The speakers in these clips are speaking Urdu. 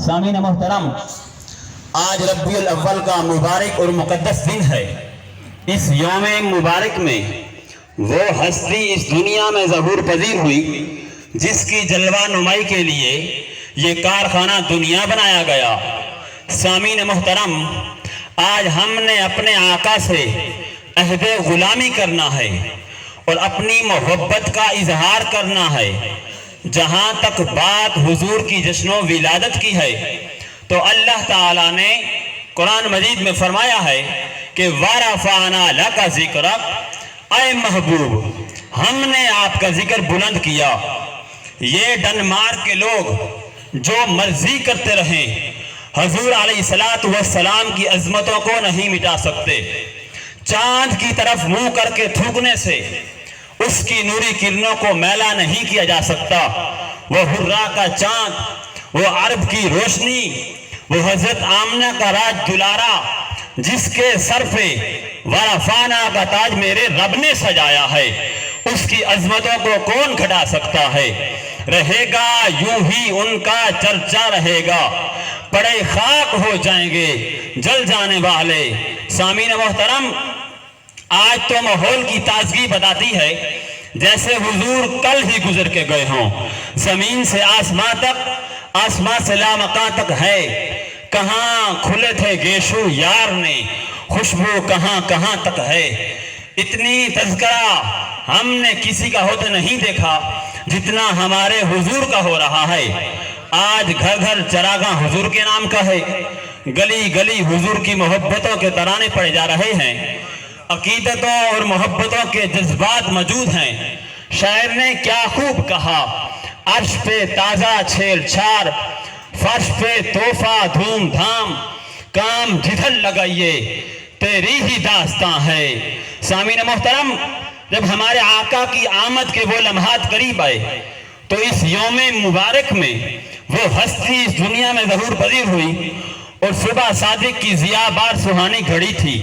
سامعین محترم، آج ربیع الاول کا مبارک اور مقدس دن ہے۔ اس یوم مبارک میں وہ ہستی اس دنیا میں ظہور پذیر ہوئی جس کی جلوہ نمائی کے لیے یہ کارخانہ دنیا بنایا گیا۔ سامعین محترم، آج ہم نے اپنے آقا سے عہد غلامی کرنا ہے اور اپنی محبت کا اظہار کرنا ہے۔ جہاں تک بات حضور کی جشن و ولادت کی ہے تو اللہ تعالیٰ نے قرآن مجید میں فرمایا ہے کہ وَرَفَعْنَا لَكَ ذِكْرَكَ، اے محبوب ہم نے آپ کا ذکر بلند کیا۔ یہ ڈنمارک کے لوگ جو مرضی کرتے رہیں حضور علیہ السلام کی عظمتوں کو نہیں مٹا سکتے۔ چاند کی طرف منہ کر کے تھوکنے سے اس کی نوری کرنوں کو میلا نہیں کیا جا سکتا۔ وہ حرا کا چاند، وہ عرب کی روشنی، وہ حضرت آمنہ کا راج دلارا جس کے سر پہ ورفانا کا تاج میرے رب نے سجایا ہے، اس کی عظمتوں کو کون گھٹا سکتا ہے؟ رہے گا یوں ہی ان کا چرچا رہے گا، پڑے خاک ہو جائیں گے جل جانے والے۔ سامعین محترم، آج تو ماحول کی تازگی بتاتی ہے جیسے حضور کل ہی گزر کے گئے ہوں۔ زمین سے آسمان تک، آسمان سے لامکاں تک ہے۔ کہاں کھلے تھے گیشو یار نے، خوشبو کہاں کہاں تک ہے۔ اتنی تذکرہ ہم نے کسی کا ہوتے نہیں دیکھا جتنا ہمارے حضور کا ہو رہا ہے۔ آج گھر گھر چراغاں حضور کے نام کا ہے، گلی گلی حضور کی محبتوں کے ترانے پڑے جا رہے ہیں، عقیدتوں اور محبتوں کے جذبات موجود ہیں۔ شاعر نے کیا خوب کہا، عرش پہ تازہ چھیڑ چھاڑ، فرش پہ تحفہ دھوم دھام، کام جدھر لگائیے تیری ہی داستان ہے۔ سامعین محترم، جب ہمارے آقا کی آمد کے وہ لمحات قریب آئے تو اس یوم مبارک میں وہ ہستی اس دنیا میں ظہور پذیر ہوئی اور صبح صادق کی ضیاء بار سہانی گھڑی تھی،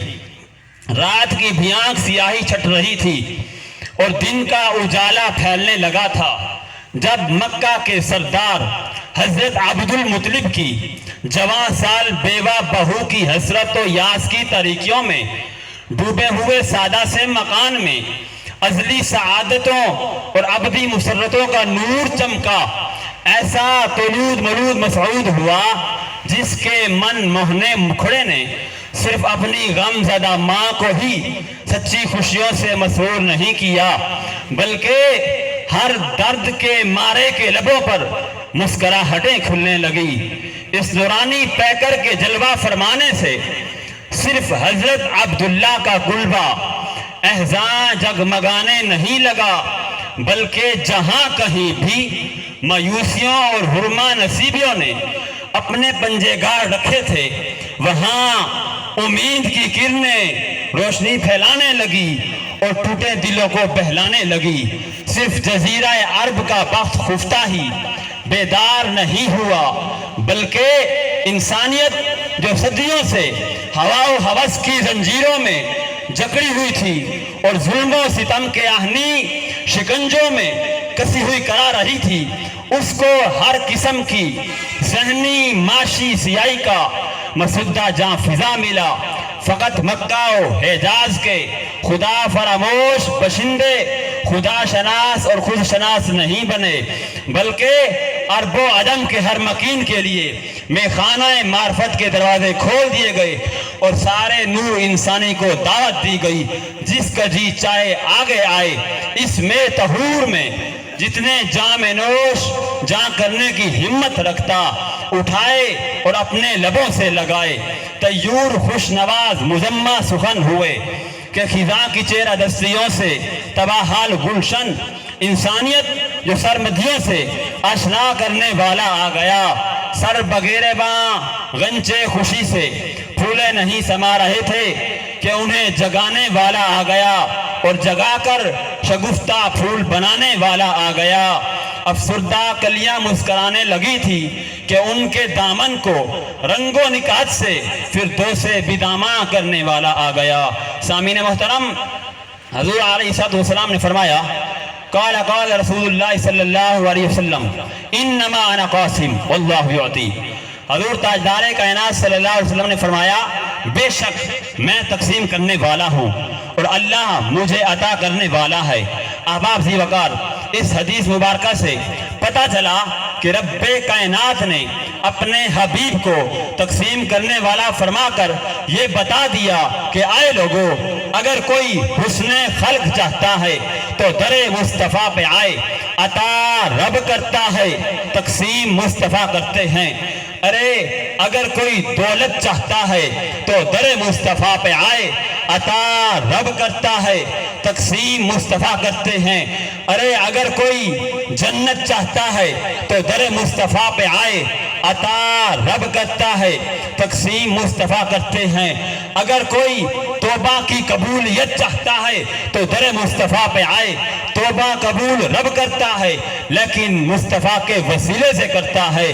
رات کی بھی آنکھ سیاہی چھٹ رہی تھی اور دن کا اجالا پھیلنے لگا تھا جب مکہ کے سردار حضرت عبد المطلب کی جوان سال بیوہ بہو کی حسرت و یاس کی تاریکیوں میں ڈوبے ہوئے سادہ سے مکان میں ازلی سعادتوں اور ابدی مسرتوں کا نور چمکا۔ ایسا طلود مولود مسعود ہوا جس کے من موہنے مکھڑے نے صرف اپنی غم زدہ ماں کو ہی سچی خوشیوں سے مسرور نہیں کیا، بلکہ ہر درد کے مارے کے لبوں پر مسکراہٹیں کھلنے لگی۔ اس نورانی پیکر کے جلوہ فرمانے سے صرف حضرت عبداللہ کا قلبہ احزاں جگمگانے نہیں لگا، بلکہ جہاں کہیں بھی مایوسیوں اور حرمہ نصیبیوں نے اپنے پنجے گاڑ رکھے تھے وہاں امید کی کرنیں روشنی پھیلانے لگی اور ٹوٹے دلوں کو بہلانے لگی۔ صرف جزیرہ عرب کا بخت خفتہ ہی بیدار نہیں ہوا، بلکہ انسانیت جو صدیوں سے ہوا و ہوس کی زنجیروں میں جکڑی ہوئی تھی اور ظلم و ستم کے آہنی شکنجوں میں کسی ہوئی کرا رہی تھی، اس کو ہر قسم کی ذہنی معاشی سیاہی کا مسودہ جاں فضا ملا۔ فقط مکہ و حجاز کے خدا فراموش باشندے خدا شناس اور خود شناس نہیں بنے، بلکہ عرب و عجم کے ہر مکین کے لیے میخانہ معرفت کے دروازے کھول دیے گئے اور سارے نور انسانی کو دعوت دی گئی۔ جس کا جی چاہے آگے آئے، اس میں طہور میں جتنے جام نوش جاں کرنے کی ہمت رکھتا اٹھائے اور اپنے لبوں سے لگائے۔ طیور خوش نواز مزمہ سخن ہوئے کہ خزاں کی چہرہ دستیوں سے تباہ حال گلشن، انسانیت جو سرمدیوں سے آشنا کرنے والا آ گیا۔ سر بغیر باں غنچے خوشی سے پھولے نہیں سما رہے تھے کہ انہیں جگانے والا آ گیا اور جگا کر شگفتہ پھول بنانے والا آ گیا۔ افسردہ کلیاں مسکرانے لگی تھی کہ ان کے دامن کو رنگ و نکات سے فردوس بداماں کرنے والا آ گیا۔ سامعین محترم، حضور علیہ السلام نے فرمایا، قال رسول اللہ صلی اللہ علیہ وسلم، انما انا قاسم واللہ یعطی۔ حضور تاجدار کائنات صلی اللہ علیہ وسلم نے فرمایا بے شک میں تقسیم کرنے والا ہوں اور اللہ مجھے عطا کرنے والا ہے۔ احباب ذی وقار، اس حدیث مبارکہ سے پتہ چلا کہ رب کائنات نے اپنے حبیب کو تقسیم کرنے والا فرما کر یہ بتا دیا کہ آئے لوگو، اگر کوئی حسن خلق چاہتا ہے تو در مصطفیٰ پہ آئے، عطا رب کرتا ہے، تقسیم مصطفیٰ کرتے ہیں۔ ارے اگر کوئی دولت چاہتا ہے تو در مصطفیٰ پہ آئے، عطا رب کرتا ہے، تقسیم مصطفیٰ کرتے ہیں۔ ارے اگر کوئی جنت چاہتا ہے تو در مصطفیٰ پہ آئے، عطا رب کرتا ہے، تقسیم مصطفیٰ کرتے ہیں۔ اگر کوئی توبہ کی قبولیت چاہتا ہے تو در مصطفیٰ پہ آئے، توبہ قبول رب کرتا ہے لیکن مصطفیٰ کے وسیلے سے کرتا ہے۔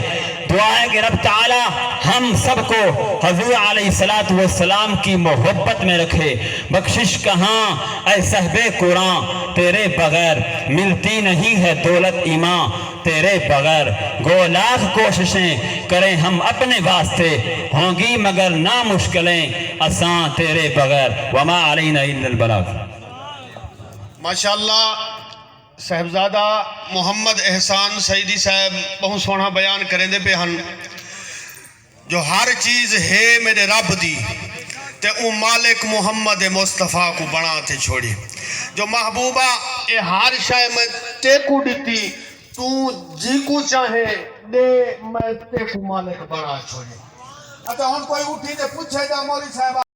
دعا ہے کہ رب تعالی ہم سب کو حضور علیہ السلام کی محبت میں رکھے۔ بخشش کہاں اے صاحب قرآن، تیرے بغیر ملتی نہیں ہے دولت ایمان، تیرے بغیر گو لاکھ کوششیں کریں ہم اپنے واسطے، ہوں گی مگر نہ مشکلیں آسان تیرے بغیر، وما علینا الا البلاغ۔ ماشاءاللہ صاحبزادہ محمد احسان سعیدی صاحب بہت سونا بیان کریں دے پہ ہن، جو ہر چیز ہے میرے رب دی تے او مالک محمد مصطفیٰ کو بنا تے چھوڑی، جو محبوبہ اے ہر شاہ میں تے کو دیتی، تو جی کو چاہے دے میں تے کو مالک بنا چھوڑی۔ اچھا ہم کوئی اٹھی تے پوچھے جا مولی صاحب